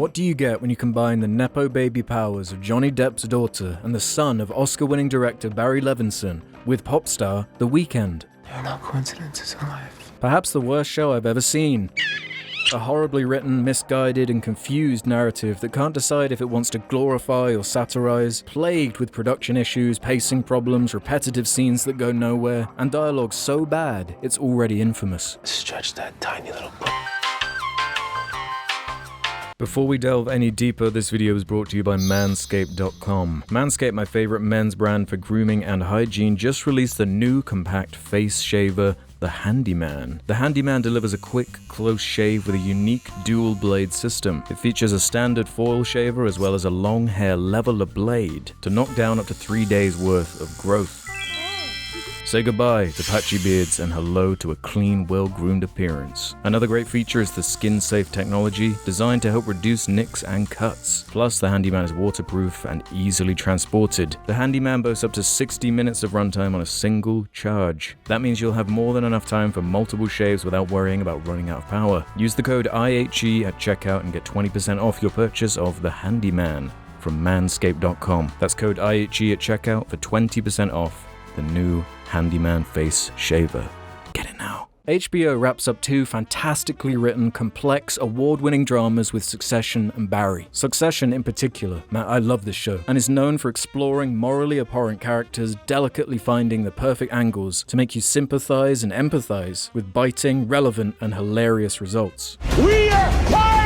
What do you get when you combine the nepo baby powers of Johnny Depp's daughter and the son of Oscar-winning director Barry Levinson with pop star The Weeknd? There are no coincidences in life. Perhaps the worst show I've ever seen. A horribly written, misguided and confused narrative that can't decide if it wants to glorify or satirize, plagued with production issues, pacing problems, repetitive scenes that go nowhere, and dialogue so bad it's already infamous. Stretch that tiny little book. Before we delve any deeper, this video is brought to you by Manscape.com. Manscape, my favorite men's brand for grooming and hygiene, just released the new compact face shaver, the Handyman. The Handyman delivers a quick, close shave with a unique dual blade system. It features a standard foil shaver as well as a long hair leveler blade to knock down up to 3 days worth of growth. Say goodbye to patchy beards and hello to a clean, well-groomed appearance. Another great feature is the skin-safe technology, designed to help reduce nicks and cuts. Plus, the Handyman is waterproof and easily transported. The Handyman boasts up to 60 minutes of runtime on a single charge. That means you'll have more than enough time for multiple shaves without worrying about running out of power. Use the code IHE at checkout and get 20% off your purchase of the Handyman from Manscape.com. That's code IHE at checkout for 20% off the new Handyman face shaver. Get it now. HBO wraps up two fantastically written, complex, award-winning dramas with Succession and Barry. Succession in particular, man, I love this show, and is known for exploring morally abhorrent characters, delicately finding the perfect angles to make you sympathize and empathize with biting, relevant, and hilarious results. We are pirates!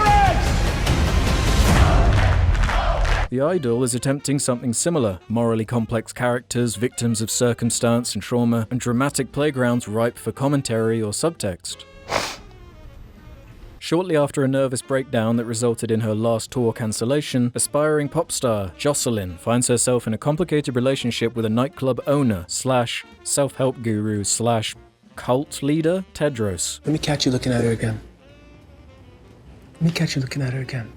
The Idol is attempting something similar: morally complex characters, victims of circumstance and trauma, and dramatic playgrounds ripe for commentary or subtext. Shortly after a nervous breakdown that resulted in her last tour cancellation, aspiring pop star Jocelyn finds herself in a complicated relationship with a nightclub owner / self-help guru / cult leader, Tedros. Let me catch you looking at her again.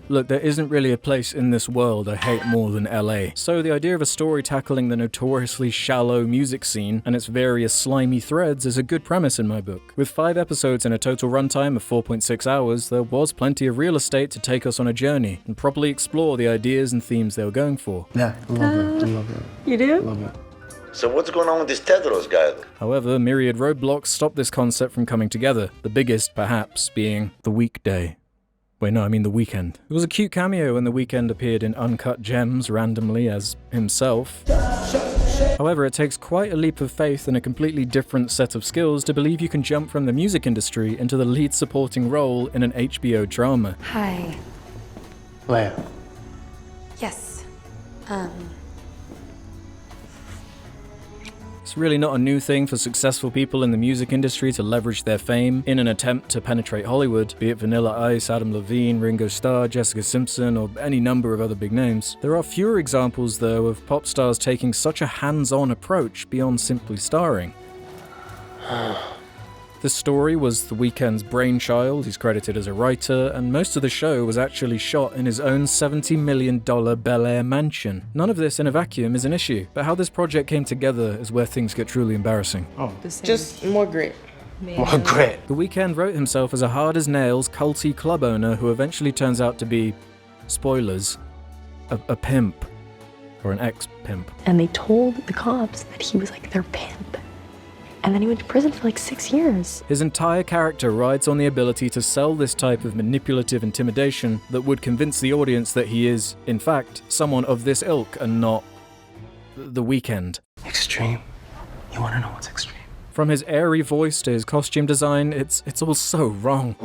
Look, there isn't really a place in this world I hate more than LA. So the idea of a story tackling the notoriously shallow music scene and its various slimy threads is a good premise in my book. With 5 episodes and a total runtime of 4.6 hours, there was plenty of real estate to take us on a journey and properly explore the ideas and themes they were going for. Yeah, I love it. You do? I love it. So what's going on with this Tedros guy? However, myriad roadblocks stopped this concept from coming together, the biggest, perhaps, being the weekday. Wait, no, I mean The Weeknd. It was a cute cameo when The Weeknd appeared in Uncut Gems randomly as himself. However, it takes quite a leap of faith and a completely different set of skills to believe you can jump from the music industry into the lead supporting role in an HBO drama. Hi. Leia. Yes. It's really not a new thing for successful people in the music industry to leverage their fame in an attempt to penetrate Hollywood, be it Vanilla Ice, Adam Levine, Ringo Starr, Jessica Simpson, or any number of other big names. There are fewer examples, though, of pop stars taking such a hands-on approach beyond simply starring. The story was The Weeknd's brainchild. He's credited as a writer, and most of the show was actually shot in his own $70 million Bel Air mansion. None of this in a vacuum is an issue, but how this project came together is where things get truly embarrassing. Oh, Just more grit. more grit. The Weeknd wrote himself as a hard-as-nails, culty club owner who eventually turns out to be, spoilers, a pimp. Or an ex-pimp. And they told the cops that he was like their pimp. And then he went to prison for like 6 years. His entire character rides on the ability to sell this type of manipulative intimidation that would convince the audience that he is, in fact, someone of this ilk and not The Weeknd. Extreme. You want to know what's extreme? From his airy voice to his costume design, it's all so wrong.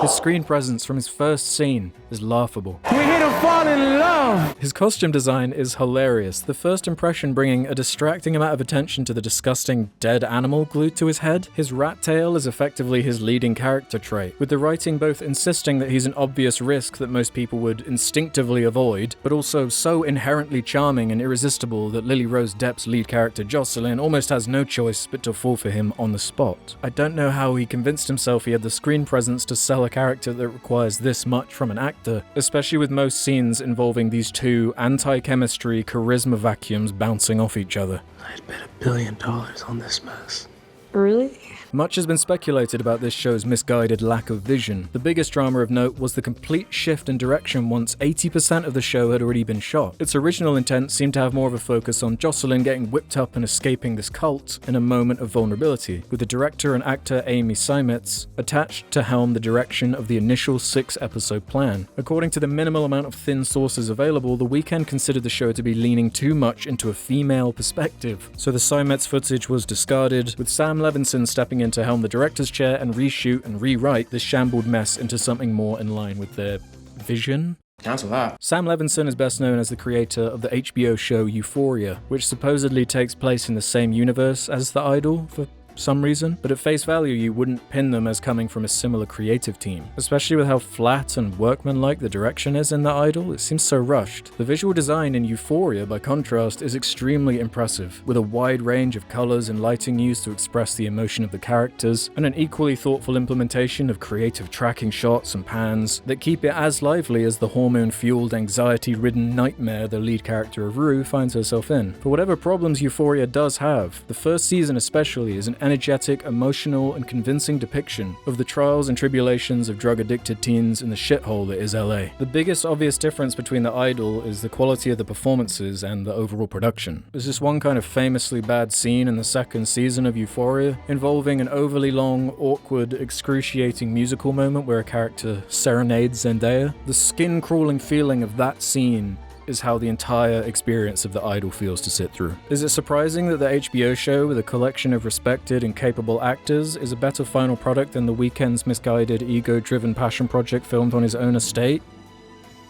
His screen presence from his first scene is laughable. We're here to fall in love! His costume design is hilarious, the first impression bringing a distracting amount of attention to the disgusting dead animal glued to his head. His rat tail is effectively his leading character trait, with the writing both insisting that he's an obvious risk that most people would instinctively avoid, but also so inherently charming and irresistible that Lily Rose Depp's lead character Jocelyn almost has no choice but to fall for him on the spot. I don't know how he convinced himself he had the screen presence to sell a character that requires this much from an actor, especially with most scenes involving these two anti-chemistry charisma vacuums bouncing off each other. I'd bet $1 billion on this mess. Really? Much has been speculated about this show's misguided lack of vision. The biggest drama of note was the complete shift in direction once 80% of the show had already been shot. Its original intent seemed to have more of a focus on Jocelyn getting whipped up and escaping this cult in a moment of vulnerability, with the director and actor Amy Seimetz attached to helm the direction of the initial 6-episode plan. According to the minimal amount of thin sources available, The Weeknd considered the show to be leaning too much into a female perspective, so the Seimetz footage was discarded, with Sam Levinson stepping in to helm the director's chair and reshoot and rewrite this shambled mess into something more in line with their vision. Cancel that. Sam Levinson is best known as the creator of the HBO show Euphoria, which supposedly takes place in the same universe as The Idol for some reason, but at face value you wouldn't pin them as coming from a similar creative team. Especially with how flat and workmanlike the direction is in The Idol, it seems so rushed. The visual design in Euphoria, by contrast, is extremely impressive, with a wide range of colours and lighting used to express the emotion of the characters, and an equally thoughtful implementation of creative tracking shots and pans that keep it as lively as the hormone-fueled, anxiety-ridden nightmare the lead character of Rue finds herself in. For whatever problems Euphoria does have, the first season especially is an energetic, emotional, and convincing depiction of the trials and tribulations of drug-addicted teens in the shithole that is LA. The biggest obvious difference between The Idol is the quality of the performances and the overall production. There's this one kind of famously bad scene in the second season of Euphoria, involving an overly long, awkward, excruciating musical moment where a character serenades Zendaya. The skin-crawling feeling of that scene is how the entire experience of The Idol feels to sit through. Is it surprising that the HBO show, with a collection of respected and capable actors, is a better final product than The Weeknd's misguided, ego-driven passion project filmed on his own estate?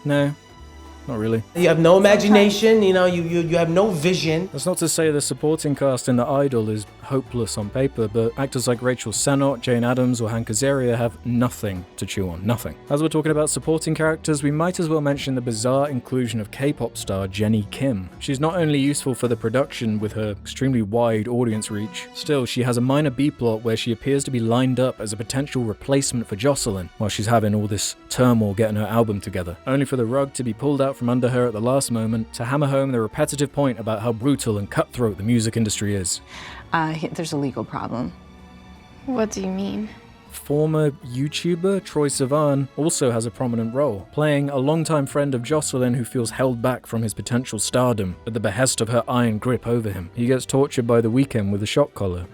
No. Not really. You have no imagination, you know, you have no vision. That's not to say the supporting cast in The Idol is hopeless on paper, but actors like Rachel Sennott, Jane Addams, or Hank Azaria have nothing to chew on. Nothing. As we're talking about supporting characters, we might as well mention the bizarre inclusion of K-pop star Jennie Kim. She's not only useful for the production with her extremely wide audience reach, still, she has a minor B-plot where she appears to be lined up as a potential replacement for Jocelyn while she's having all this turmoil getting her album together, only for the rug to be pulled out from under her at the last moment to hammer home the repetitive point about how brutal and cutthroat the music industry is. There's a legal problem. What do you mean? Former YouTuber Troye Sivan also has a prominent role, playing a longtime friend of Jocelyn who feels held back from his potential stardom at the behest of her iron grip over him. He gets tortured by The Weeknd with a shock collar.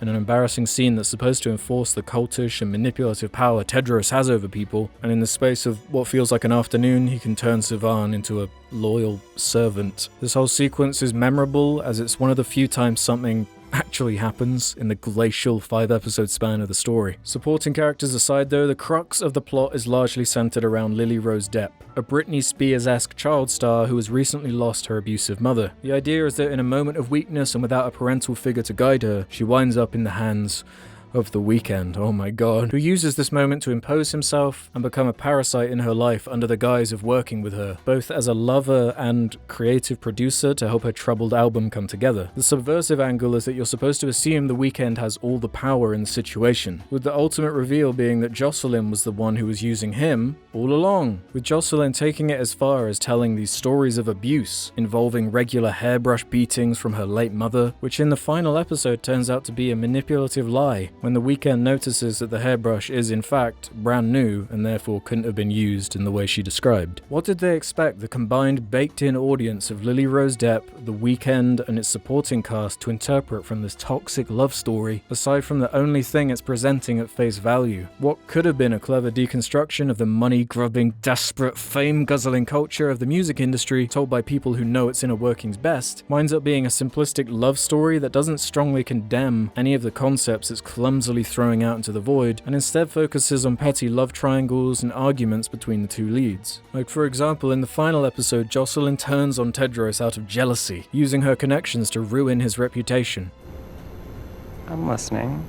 In an embarrassing scene that's supposed to enforce the cultish and manipulative power Tedros has over people, and in the space of what feels like an afternoon, he can turn Sivan into a loyal servant. This whole sequence is memorable, as it's one of the few times something actually happens in the glacial 5-episode span of the story. Supporting characters aside though, the crux of the plot is largely centered around Lily Rose Depp, a Britney Spears-esque child star who has recently lost her abusive mother. The idea is that in a moment of weakness and without a parental figure to guide her, she winds up in the hands of The Weeknd, oh my god, who uses this moment to impose himself and become a parasite in her life under the guise of working with her, both as a lover and creative producer to help her troubled album come together. The subversive angle is that you're supposed to assume The Weeknd has all the power in the situation, with the ultimate reveal being that Jocelyn was the one who was using him all along, with Jocelyn taking it as far as telling these stories of abuse, involving regular hairbrush beatings from her late mother, which in the final episode turns out to be a manipulative lie, when The Weeknd notices that the hairbrush is in fact brand new and therefore couldn't have been used in the way she described. What did they expect the combined baked-in audience of Lily Rose Depp, The Weeknd, and its supporting cast to interpret from this toxic love story, aside from the only thing it's presenting at face value? What could have been a clever deconstruction of the money-grubbing, desperate, fame-guzzling culture of the music industry told by people who know its inner workings best, winds up being a simplistic love story that doesn't strongly condemn any of the concepts it's clumsily throwing out into the void, and instead focuses on petty love triangles and arguments between the two leads. Like for example, in the final episode, Jocelyn turns on Tedros out of jealousy, using her connections to ruin his reputation. I'm listening.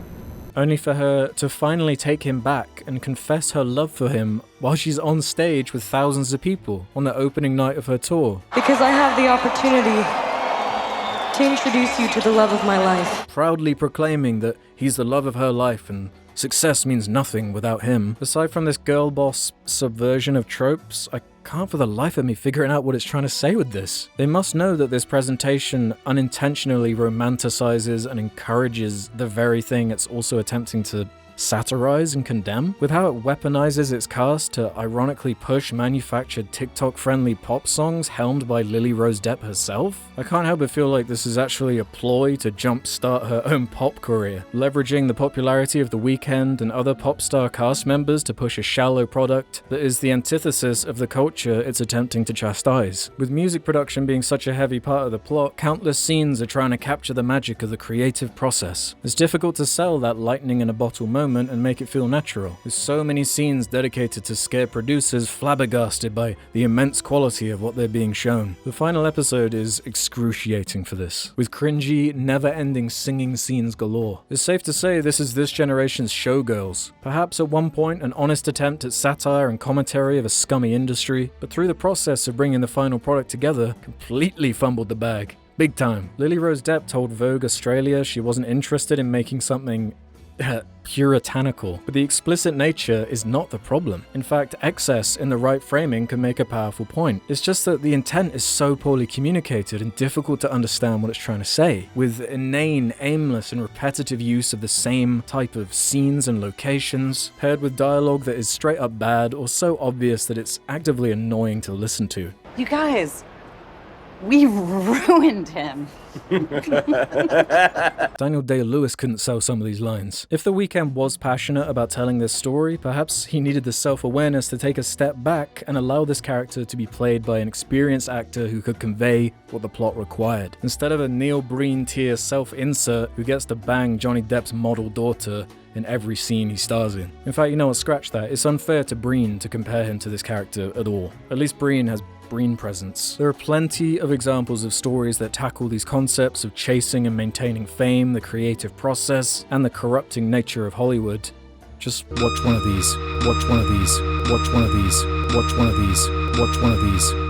Only for her to finally take him back and confess her love for him while she's on stage with thousands of people on the opening night of her tour. Because I have the opportunity to introduce you to the love of my life. Proudly proclaiming that he's the love of her life and success means nothing without him. Aside from this girl boss subversion of tropes, I can't for the life of me figuring out what it's trying to say with this. They must know that this presentation unintentionally romanticizes and encourages the very thing it's also attempting to satirize and condemn, with how it weaponizes its cast to ironically push manufactured TikTok-friendly pop songs helmed by Lily Rose Depp herself. I can't help but feel like this is actually a ploy to jumpstart her own pop career, leveraging the popularity of The Weeknd and other pop star cast members to push a shallow product that is the antithesis of the culture it's attempting to chastise. With music production being such a heavy part of the plot, countless scenes are trying to capture the magic of the creative process. It's difficult to sell that lightning in a bottle moment and make it feel natural, with so many scenes dedicated to scare producers flabbergasted by the immense quality of what they're being shown. The final episode is excruciating for this, with cringy, never-ending singing scenes galore. It's safe to say this is this generation's Showgirls. Perhaps at one point an honest attempt at satire and commentary of a scummy industry, but through the process of bringing the final product together, completely fumbled the bag. Big time. Lily Rose Depp told Vogue Australia she wasn't interested in making something puritanical, but the explicit nature is not the problem. In fact, excess in the right framing can make a powerful point. It's just that the intent is so poorly communicated and difficult to understand what it's trying to say, with inane, aimless, and repetitive use of the same type of scenes and locations, paired with dialogue that is straight up bad or so obvious that it's actively annoying to listen to. You guys, we ruined him. Daniel Day-Lewis couldn't sell some of these lines. If The Weeknd was passionate about telling this story, perhaps he needed the self-awareness to take a step back and allow this character to be played by an experienced actor who could convey what the plot required, instead of a Neil Breen tier self-insert who gets to bang Johnny Depp's model daughter in every scene he stars in. In fact, you know what, scratch that. It's unfair to Breen to compare him to this character at all. At least Breen has Breen presence. There are plenty of examples of stories that tackle these concepts of chasing and maintaining fame, the creative process, and the corrupting nature of Hollywood. Just watch one of these, watch one of these, watch one of these, watch one of these, watch one of these.